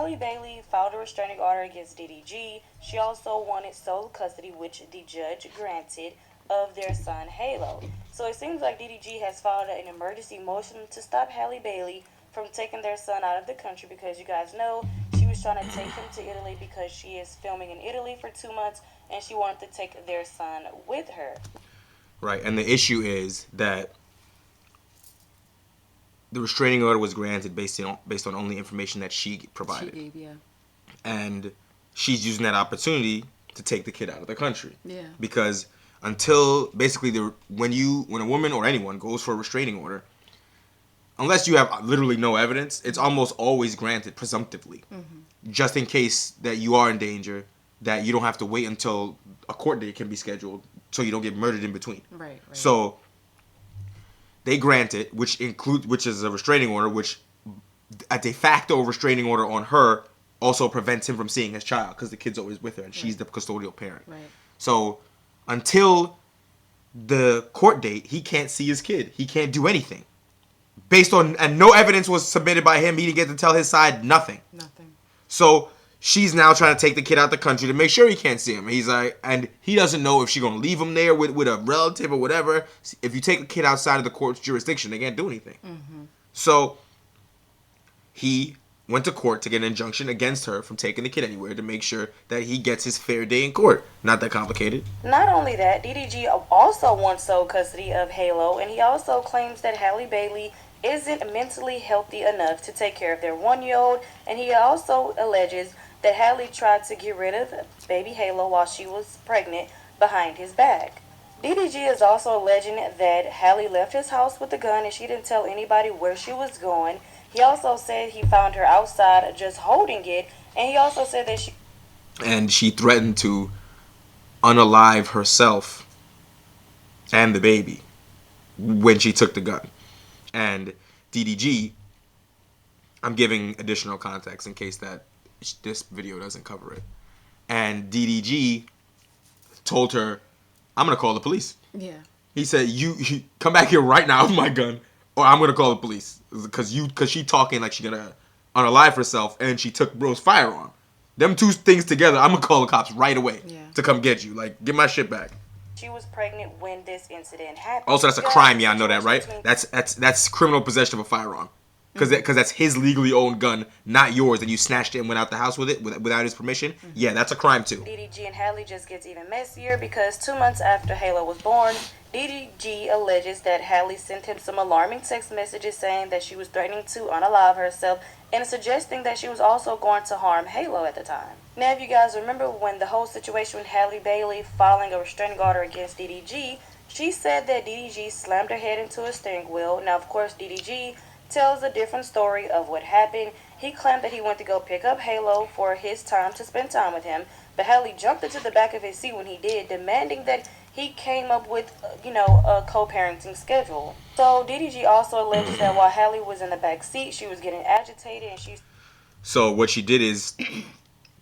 Halle Bailey filed a restraining order against DDG. She also wanted sole custody, which the judge granted, of their son Halo. So it seems like DDG has filed an emergency motion to stop Halle Bailey from taking their son out of the country, because you guys know she was trying to take him to Italy because she is filming in Italy for 2 months and she wanted to take their son with her. Right, and the issue is that the restraining order was granted based on only information that she provided. She gave, yeah. And she's using that opportunity to take the kid out of the country. Yeah. Because until basically when a woman or anyone goes for a restraining order, unless you have literally no evidence, it's almost always granted presumptively, just in case that you are in danger, that you don't have to wait until a court date can be scheduled, so you don't get murdered in between. Right. So they grant it, which is a restraining order, which a de facto restraining order on her also prevents him from seeing his child, because the kid's always with her and she's the custodial parent. Right. So until the court date, he can't see his kid. He can't do anything. And no evidence was submitted by him. He didn't get to tell his side nothing. So she's now trying to take the kid out the country to make sure he can't see him. He's like, and he doesn't know if she's gonna leave him there with a relative or whatever. If you take the kid outside of the court's jurisdiction, they can't do anything. So he went to court to get an injunction against her from taking the kid anywhere, to make sure that he gets his fair day in court. Not that complicated. Not only that, DDG also wants sole custody of Halo, and he also claims that Halle Bailey isn't mentally healthy enough to take care of their 1-year-old, and he also alleges that Halle tried to get rid of baby Halo while she was pregnant behind his back. DDG is also alleging that Halle left his house with a gun and she didn't tell anybody where she was going. He also said he found her outside just holding it, and he also said that she threatened to unalive herself and the baby when she took the gun. And DDG, I'm giving additional context in case that this video doesn't cover it. And DDG told her, I'm going to call the police. Yeah. He said, you come back here right now with my gun, or I'm going to call the police. Because she talking like she's going to unalive herself, and she took bro's firearm. Them two things together, I'm going to call the cops right away to come get you. Like, get my shit back. She was pregnant when this incident happened. Also, that's a crime. Y'all know that, right? That's criminal possession of a firearm. Because that's his legally owned gun, not yours, and you snatched it and went out the house with it without his permission. Yeah, that's a crime too. DDG and Halle just gets even messier, because 2 months after Halo was born, DDG alleges that Halle sent him some alarming text messages saying that she was threatening to unalive herself and suggesting that she was also going to harm Halo at the time. Now, if you guys remember when the whole situation with Halle Bailey filing a restraining order against DDG, she said that DDG slammed her head into a steering wheel. Now, of course, DDG tells a different story of what happened. He claimed that he went to go pick up Halo for his time to spend time with him, but Halle jumped into the back of his seat when he did, demanding that he came up with, a co-parenting schedule. So DDG also alleges that while Halle was in the back seat, she was getting agitated, and So what she did is,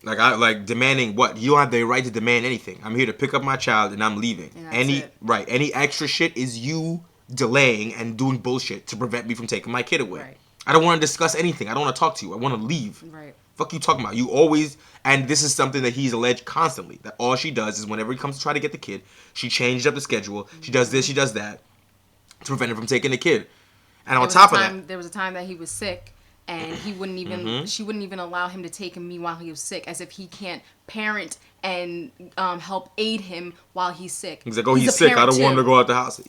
demanding what? You don't have the right to demand anything. I'm here to pick up my child and I'm leaving. And Any extra shit is you delaying and doing bullshit to prevent me from taking my kid away. Right. I don't want to discuss anything. I don't want to talk to you. I want to leave. Right. Fuck you talking about? You always, and this is something that he's alleged constantly, that all she does is whenever he comes to try to get the kid, she changes up the schedule. She does this, she does that to prevent him from taking the kid. And on top of that, there was a time that he was sick, and he wouldn't even she wouldn't even allow him to take me while he was sick, as if he can't parent and help aid him while he's sick. He's like, he's sick. I don't want him to go out the house.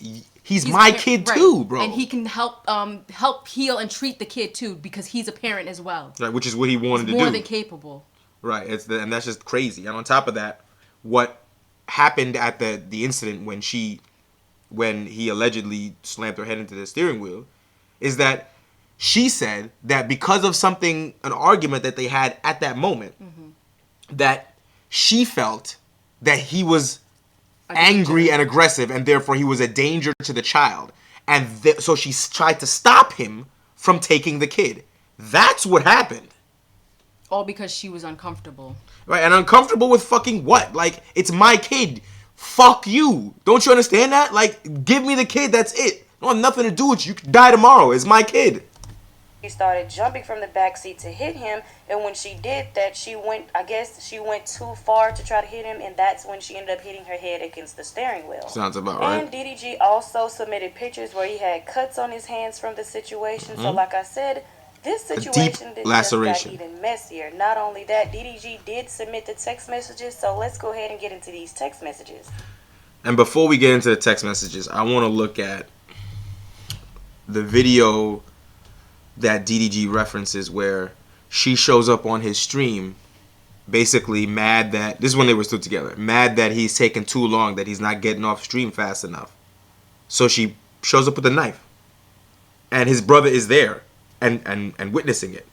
He's my kid too, bro. And he can help heal and treat the kid too, because he's a parent as well. Right, which is what he wanted to do. More than capable. Right, and that's just crazy. And on top of that, what happened at the incident when he allegedly slammed her head into the steering wheel, is that she said that because of an argument that they had at that moment, that she felt that he was angry and aggressive, and therefore he was a danger to the child. And so she tried to stop him from taking the kid. That's what happened. All because she was uncomfortable. Right, and uncomfortable with fucking what? Like, it's my kid. Fuck you. Don't you understand that? Like, give me the kid, that's it. I don't have nothing to do with you. You can die tomorrow. It's my kid. started jumping from the back seat to hit him, and when she did that, she went too far to try to hit him, and that's when she ended up hitting her head against the steering wheel. Sounds about right. And DDG also submitted pictures where he had cuts on his hands from the situation. So like I said, this situation just got even messier. Not only that, DDG did submit the text messages, so let's go ahead and get into these text messages. And before we get into the text messages, I want to look at the video that DDG references where she shows up on his stream basically mad that, this is when they were still together, mad that he's taking too long, that he's not getting off stream fast enough. So she shows up with a knife. And his brother is there and witnessing it.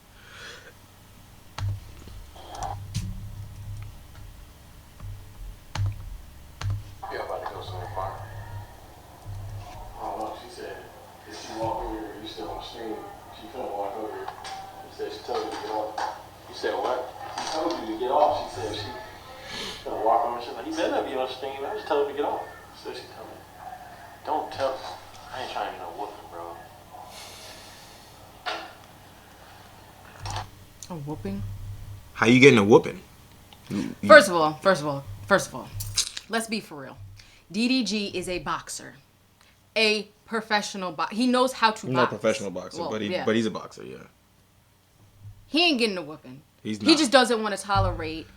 I just told her to get off. So she told me, don't tell. I ain't trying to get no whooping, bro. A whooping? How you getting a whooping? First of all, let's be for real. DDG is a boxer, a professional boxer. He knows how to box. Not a professional boxer, well, but he's a boxer, yeah. He ain't getting a whooping. He's not. He just doesn't want to tolerate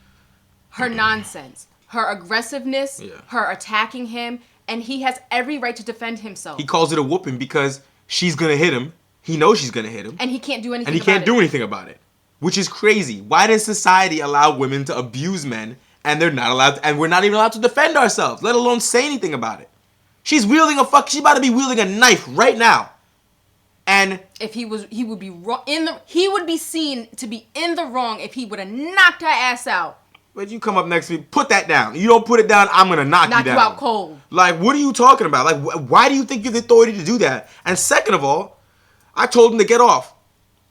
her nonsense, her aggressiveness, her attacking him, and he has every right to defend himself. He calls it a whooping because she's gonna hit him. He knows she's gonna hit him, and he can't do anything. And he can't do anything about it, which is crazy. Why does society allow women to abuse men, and they're not allowed, and we're not even allowed to defend ourselves, let alone say anything about it? She's wielding she's about to be wielding a knife right now. And if he would be wrong he would be seen to be in the wrong if he would have knocked her ass out. But you come up next week, put that down. You don't put it down, I'm gonna knock you down. You out cold. Like, what are you talking about? Like, why do you think you have the authority to do that? And second of all, I told him to get off.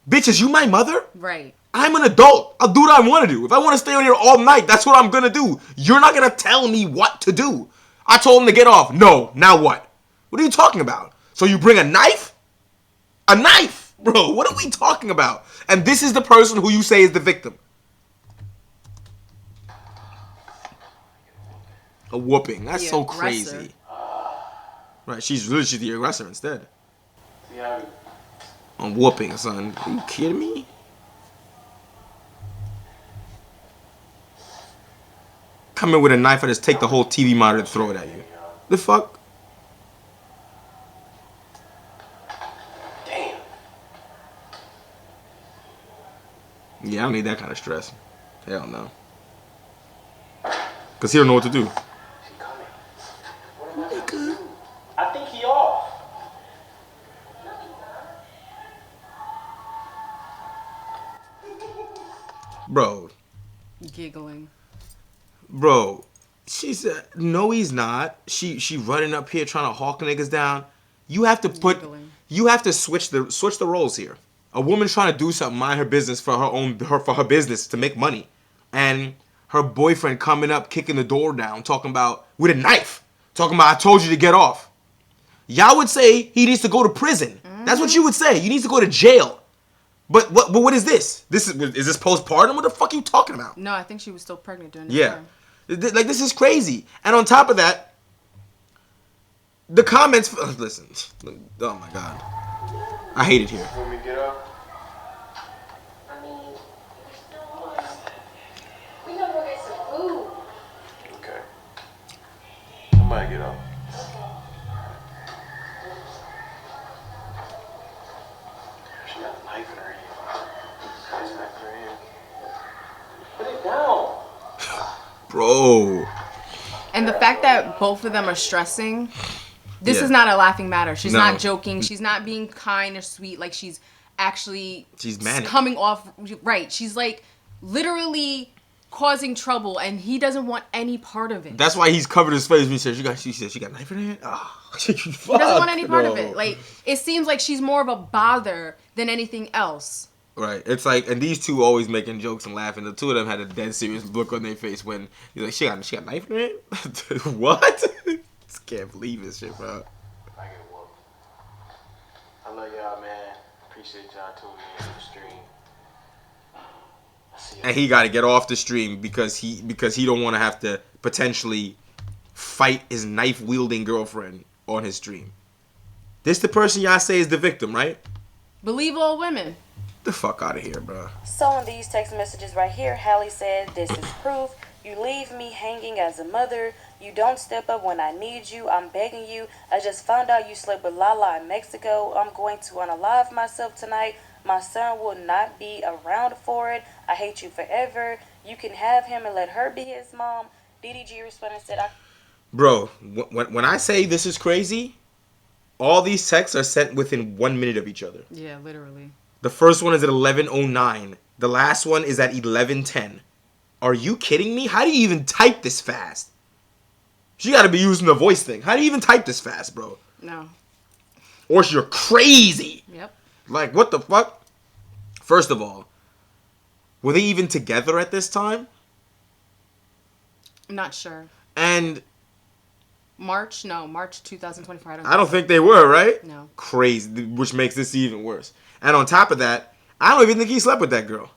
Bitch, is you my mother? Right. I'm an adult. I'll do what I want to do. If I want to stay on here all night, that's what I'm gonna do. You're not gonna tell me what to do. I told him to get off. No, now what? What are you talking about? So you bring a knife? A knife? Bro, what are we talking about? And this is the person who you say is the victim. A whooping. That's so crazy. Right, she's the aggressor instead. Yeah. I'm whooping, son. Are you kidding me? Come in with a knife and just take the whole TV monitor and throw it at you. The fuck? Damn. Yeah, I don't need that kind of stress. Hell no. Because he don't know what to do. I think he off. Bro. Giggling. Bro. She said, no, he's not. She running up here trying to hawk niggas down. You have to switch the roles here. A woman's trying to do something, mind her business for her business to make money. And her boyfriend coming up, kicking the door down, talking about, with a knife. Talking about, I told you to get off. Y'all would say he needs to go to prison. Mm-hmm. That's what you would say. He needs to go to jail. But what is this? Is this postpartum? What the fuck are you talking about? No, I think she was still pregnant during this time. Like, this is crazy. And on top of that, the comments... listen. Oh, my God. I hate it here. Want me to get up? I mean, we're still on. We gotta go get some food. Okay. I might get up. She got a knife in her hand. Put it down. Bro. And the fact that both of them are stressing, this is not a laughing matter. She's not joking. She's not being kind or sweet. Like, she's actually manic. Coming off right. She's like literally causing trouble, and he doesn't want any part of it. That's why he's covered his face. He said she got a knife in her hand. Oh, he doesn't want any part of it. Like, it seems like she's more of a bother than anything else. Right. It's like, and these two always making jokes and laughing. The two of them had a dead serious look on their face when he's like, she got a knife in her hand? What? Just can't believe this shit, bro. I get whooped. I love y'all, man. Appreciate y'all tuning in. and he got to get off the stream because he don't want to have to potentially fight his knife wielding girlfriend on his stream. This the person y'all say is the victim, right? Believe all women. The fuck out of here, bro. So in these text messages right here, Halle said, "This is proof. You leave me hanging as a mother. You don't step up when I need you. I'm begging you. I just found out you slept with Lala in Mexico. I'm going to unalive myself tonight. My son will not be around for it. I hate you forever. You can have him and let her be his mom." DDG responded and said, Bro, when I say this is crazy, all these texts are sent within 1 minute of each other. Yeah, literally. The first one is at 11:09. The last one is at 11:10. Are you kidding me? How do you even type this fast? She got to be using the voice thing. How do you even type this fast, bro? No. Or you're crazy. Yep. Like, what the fuck? First of all, were they even together at this time? I'm not sure. And March 2024. I don't think they were, right? No. Crazy, which makes this even worse. And on top of that, I don't even think he slept with that girl.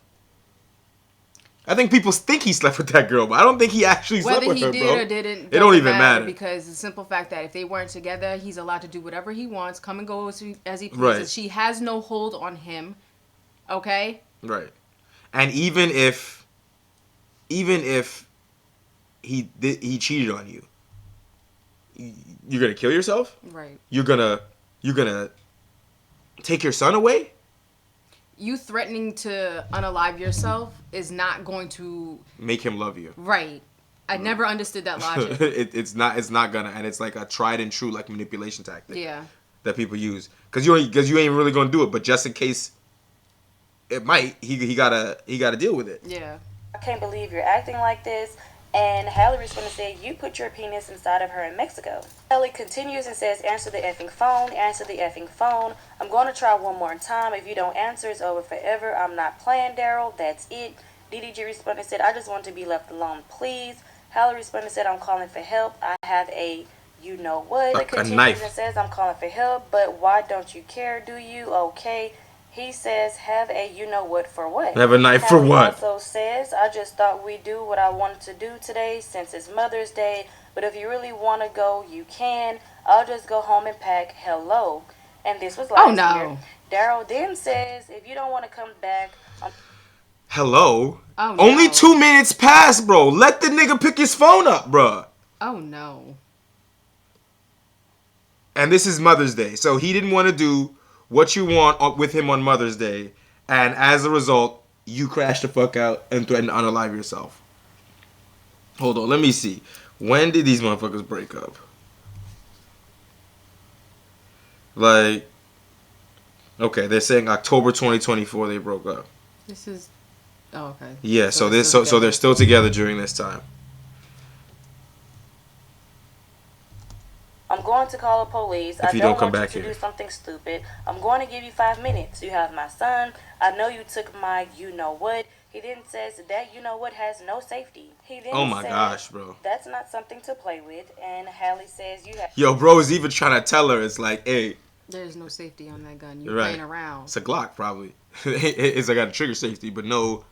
I think people think he slept with that girl, but I don't think he actually slept with her, bro. Whether he did or didn't, it don't even matter. Because the simple fact that if they weren't together, he's allowed to do whatever he wants, come and go as he pleases. Right. She has no hold on him. Okay? Right. And even if he cheated on you, you're gonna kill yourself? Right. You're gonna take your son away? You threatening to unalive yourself is not going to make him love you. Right. I never understood that logic. It's not gonna, and it's like a tried and true like manipulation tactic. Yeah. That people use because you ain't really gonna do it, but just in case it might, he gotta deal with it. Yeah. "I can't believe you're acting like this." And Halle responded and said, "You put your penis inside of her in Mexico." Halle continues and says, "Answer the effing phone. Answer the effing phone. I'm going to try one more time. If you don't answer, it's over forever. I'm not playing, Daryl. That's it." DDG responded and said, "I just want to be left alone, please." Halle responded and said, "I'm calling for help. I have a you know what." Like It continues a knife. and says, "I'm calling for help, but why don't you care, do you? Okay." He says, "Have a you know what for what?" Have a knife for Halle what? also says, "I just thought we'd do what I wanted to do today since it's Mother's Day. But if you really want to go, you can. I'll just go home and pack. Hello." And this was last year. Daryl then says, "If you don't want to come back, Hello? Oh, no. Only 2 minutes passed, bro. Let the nigga pick his phone up, bro. Oh no. And this is Mother's Day. So he didn't want to do what you want with him on Mother's Day. And as a result, you crash the fuck out and threaten to unalive yourself. Hold on, let me see. When did these motherfuckers break up? Like, okay, they're saying October 2024 they broke up. This is okay. Yeah, so they're still together during this time. I'm going to call the police. If I you don't don't come want back you to here. do something stupid. I'm going to give you 5 minutes. You have my son. I know you took my you know what." He then says that you know what has no safety. He then Oh my says, gosh, bro. "That's not something to play with." And Halle says, "You have." Yo, bro is even trying to tell her, it's like, hey, There's no safety on that gun. You're right. playing around. It's a Glock, probably. It's got a trigger safety, but no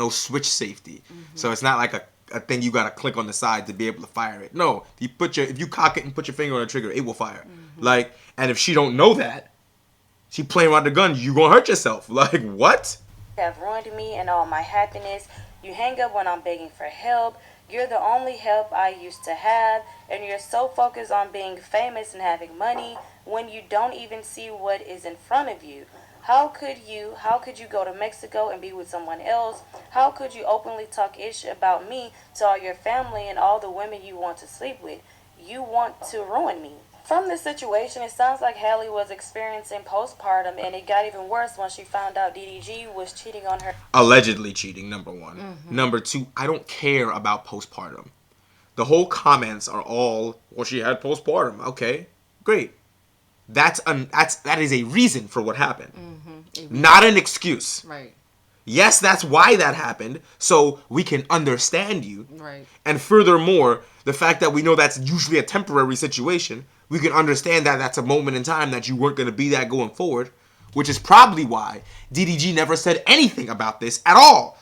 switch safety. So it's not like a thing you gotta click on the side to be able to fire it. No, if you cock it and put your finger on the trigger, it will fire. Like, and if she don't know that, she playing around the gun, you gonna hurt yourself. Like, what? Have ruined me and all my happiness. You hang up when I'm begging for help. You're the only help I used to have, and you're so focused on being famous and having money when you don't even see what is in front of you. How could you go to Mexico and be with someone else? How could you openly talk ish about me to all your family and all the women you want to sleep with? You want to ruin me. From this situation, it sounds like Halle was experiencing postpartum, and it got even worse when she found out DDG was cheating on her. Allegedly cheating, number one. Number two, I don't care about postpartum. The whole comments are all, well, she had postpartum. Okay, great. That is a reason for what happened. Not an excuse. Right. Yes, that's why that happened, so we can understand you. Right. And furthermore, the fact that we know that's usually a temporary situation, we can understand that that's a moment in time that you weren't going to be that going forward, which is probably why DDG never said anything about this at all.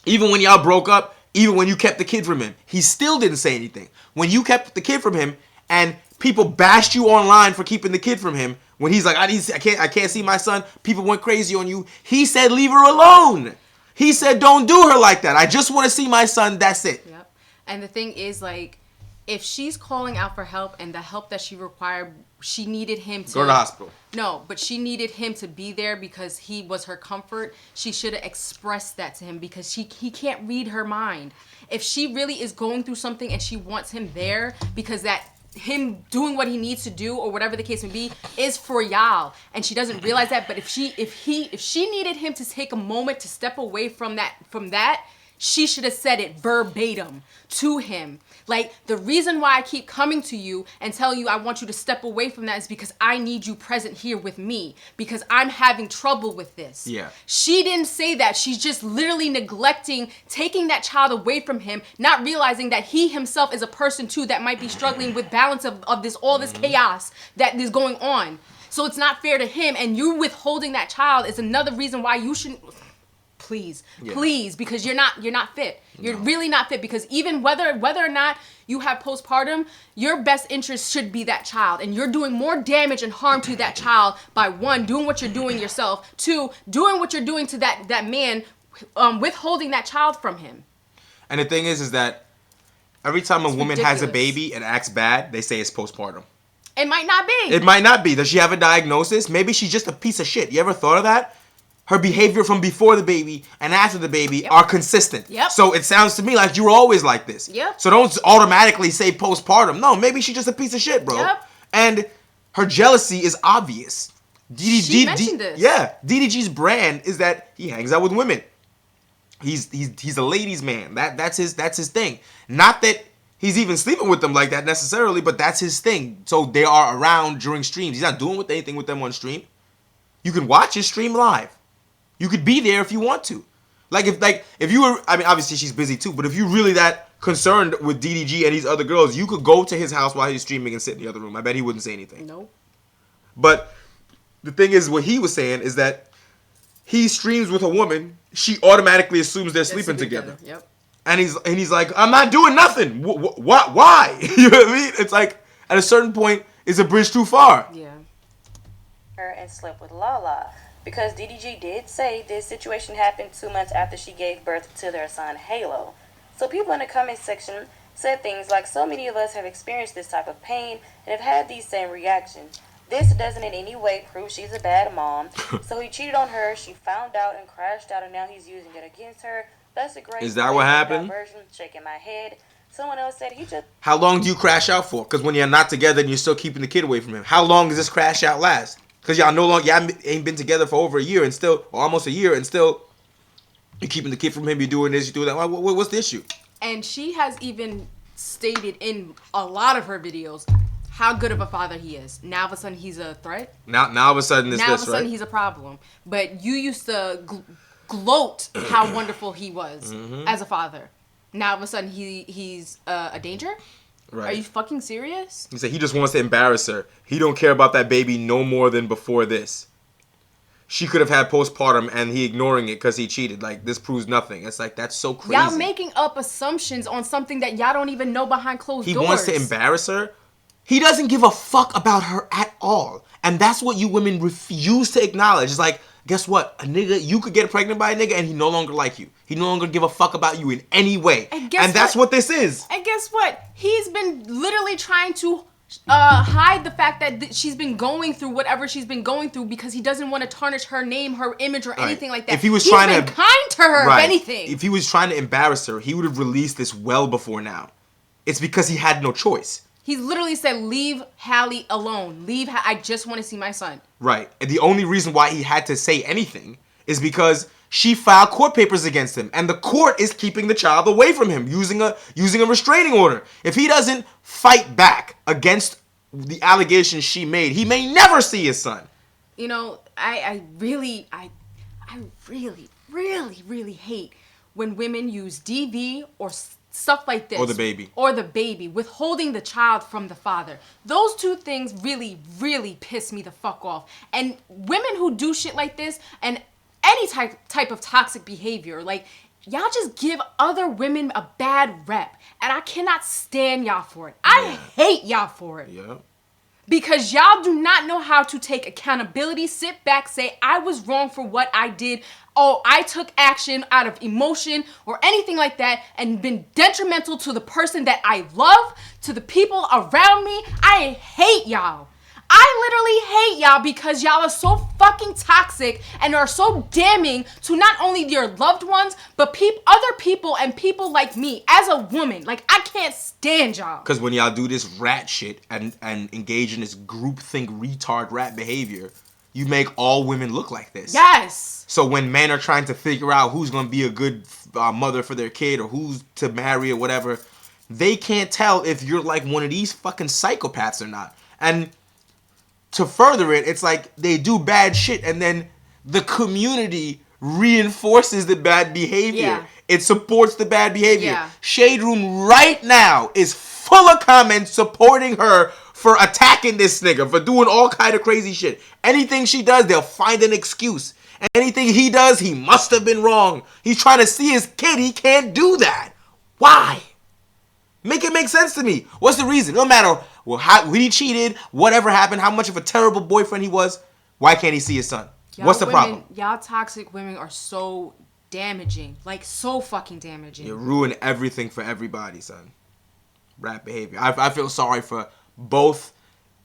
Even when y'all broke up, even when you kept the kid from him, he still didn't say anything. When you kept the kid from him and people bashed you online for keeping the kid from him, when he's like, I can't see my son, people went crazy on you, he said, leave her alone. He said, don't do her like that. I just want to see my son, that's it. Yep. And the thing is, like, if she's calling out for help and the help that she required, she needed him to go to the hospital. No, but she needed him to be there because he was her comfort. She should have expressed that to him because he can't read her mind. If she really is going through something and she wants him there because that him doing what he needs to do or whatever the case may be is for y'all, and she doesn't realize that. But if she needed him to take a moment to step away from that, she should have said it verbatim to him. Like, the reason why I keep coming to you and telling you I want you to step away from that is because I need you present here with me because I'm having trouble with this. Yeah. She didn't say that. She's just literally neglecting, taking that child away from him, not realizing that he himself is a person too that might be struggling with balance of this, all this chaos that is going on. So it's not fair to him, and you withholding that child is another reason why you shouldn't. Please, because you're not fit. You're really not fit, because even whether or not you have postpartum, your best interest should be that child, and you're doing more damage and harm to that child by, one, doing what you're doing yourself, two, doing what you're doing to that man, withholding that child from him. And the thing is that every time a woman has a baby and acts bad, they say it's postpartum. It might not be. It might not be. Does she have a diagnosis? Maybe she's just a piece of shit. You ever thought of that? Her behavior from before the baby and after the baby are consistent. Yep. So it sounds to me like you were always like this. Yep. So don't automatically say postpartum. No, maybe she's just a piece of shit, bro. Yep. And her jealousy is obvious. She mentioned this. Yeah. DDG's brand is that he hangs out with women. He's a ladies' man. That's his thing. Not that he's even sleeping with them like that necessarily, but that's his thing. So they are around during streams. He's not doing anything with them on stream. You can watch his stream live. You could be there if you want to. If you were, I mean, obviously she's busy too, but if you're really that concerned with DDG and these other girls, you could go to his house while he's streaming and sit in the other room. I bet he wouldn't say anything. No. But the thing is, what he was saying is that he streams with a woman, she automatically assumes they're sleeping together. Yep. And he's like, I'm not doing nothing. Why? You know what I mean? It's like, at a certain point, it's a bridge too far. Yeah. Her and slept with Lala. Because DDG did say this situation happened 2 months after she gave birth to their son, Halo. So people in the comment section said things like, so many of us have experienced this type of pain and have had these same reactions. This doesn't in any way prove she's a bad mom. So he cheated on her, she found out and crashed out, and now he's using it against her. That's a great... Is that what happened? Diversion. Shaking my head. Someone else said he just... How long do you crash out for? Because when you're not together and you're still keeping the kid away from him, how long does this crash out last? Because y'all ain't been together for over a year and still, or almost a year, and still you're keeping the kid from him, you're doing this, you're doing that. What's the issue? And she has even stated in a lot of her videos how good of a father he is. Now all of a sudden he's a threat. Now all of a sudden now all of a sudden he's a problem. But you used to gloat how wonderful he was as a father. Now all of a sudden he's a danger? Right. Are you fucking serious? He said he just wants to embarrass her. He don't care about that baby no more than before this. She could have had postpartum and he ignoring it because he cheated. Like, this proves nothing. It's like, that's so crazy. Y'all making up assumptions on something that y'all don't even know behind closed doors. He wants to embarrass her. He doesn't give a fuck about her at all. And that's what you women refuse to acknowledge. It's like, guess what? A nigga, you could get pregnant by a nigga and he no longer like you. He no longer give a fuck about you in any way. And that's what this is. And guess what? He's been literally trying to hide the fact that she's been going through whatever she's been going through because he doesn't want to tarnish her name, her image, or anything like that. If he was He's been kind to her, if anything. If he was trying to embarrass her, he would have released this well before now. It's because he had no choice. He literally said, leave Halle alone. I just want to see my son. Right. And the only reason why he had to say anything is because she filed court papers against him. And the court is keeping the child away from him, using a restraining order. If he doesn't fight back against the allegations she made, he may never see his son. You know, I really hate when women use DV or stuff like this. Or the baby. Withholding the child from the father. Those two things really, really piss me the fuck off. And women who do shit like this and any type of toxic behavior, like, y'all just give other women a bad rep. And I cannot stand y'all for it. I hate y'all for it. Yeah. Because y'all do not know how to take accountability, sit back, say, I was wrong for what I did. Oh, I took action out of emotion or anything like that and been detrimental to the person that I love, to the people around me. I hate y'all. I literally hate y'all because y'all are so fucking toxic and are so damning to not only your loved ones, but other people and people like me as a woman. Like, I can't stand y'all. Because when y'all do this rat shit and engage in this groupthink retard rat behavior, you make all women look like this. Yes. So when men are trying to figure out who's going to be a good mother for their kid or who's to marry or whatever, they can't tell if you're like one of these fucking psychopaths or not. And to further it, it's like they do bad shit and then the community reinforces the bad behavior. Yeah. It supports the bad behavior. Yeah. Shade Room right now is full of comments supporting her for attacking this nigga, for doing all kind of crazy shit. Anything she does, they'll find an excuse. Anything he does, he must have been wrong. He's trying to see his kid. He can't do that. Why? Make it make sense to me. What's the reason? No matter when he cheated, whatever happened, how much of a terrible boyfriend he was, why can't he see his son? What's the problem? Y'all toxic women are so damaging. Like, so fucking damaging. You ruin everything for everybody, son. Rat behavior. I feel sorry for both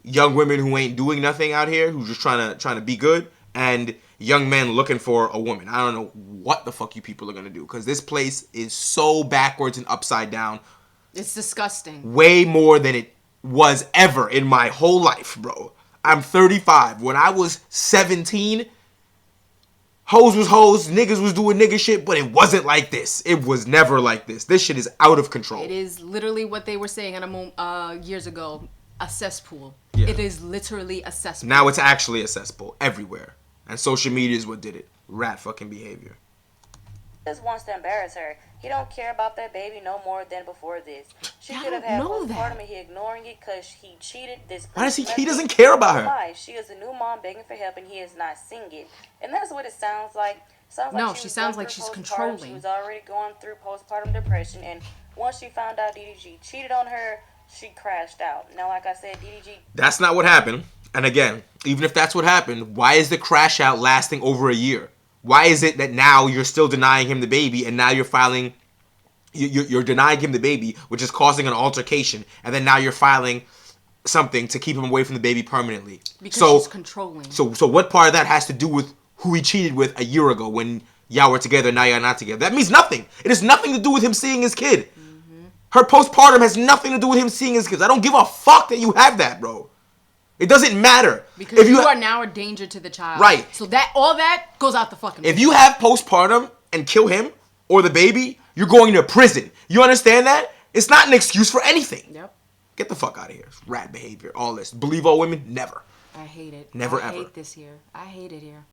young women who ain't doing nothing out here, who's just trying to be good, and young men looking for a woman. I don't know what the fuck you people are gonna do, because this place is so backwards and upside down. It's disgusting. Way more than it was ever in my whole life, bro. I'm 35. When I was 17, hoes was hoes, niggas was doing nigga shit, but it wasn't like this. It was never like this. This shit is out of control. It is literally what they were saying years ago, a cesspool. Yeah. It is literally a cesspool. Now it's actually a cesspool everywhere. And social media is what did it. Rat fucking behavior. Just wants to embarrass her. He don't care about that baby no more than before this. She I could have don't had know postpartum that. and he ignoring it because he cheated. This Why does he doesn't care about her? Why? She is a new mom begging for help and he is not seeing it. And that's what it sounds like. Sounds like No, she she was sounds going like through she's postpartum. controlling. She was already going through postpartum depression, and once she found out DDG cheated on her, she crashed out. Now, like I said, DDG... That's not what happened. And again, even if that's what happened, why is the crash out lasting over a year? Why is it that now you're still denying him the baby and now you're filing... You're denying him the baby, which is causing an altercation, and then now you're filing something to keep him away from the baby permanently. Because so, she's controlling. So what part of that has to do with who he cheated with a year ago when y'all were together, now y'all not together? That means nothing. It has nothing to do with him seeing his kid. Mm-hmm. Her postpartum has nothing to do with him seeing his kids. I don't give a fuck that you have that, bro. It doesn't matter. Because if you are now a danger to the child. Right. So that all that goes out the fucking If you have postpartum and kill him or the baby, you're going to prison. You understand that? It's not an excuse for anything. Yep. Get the fuck out of here. Rat behavior. All this. Believe all women? Never. I hate it. Never I ever. hate this here. I hate it here.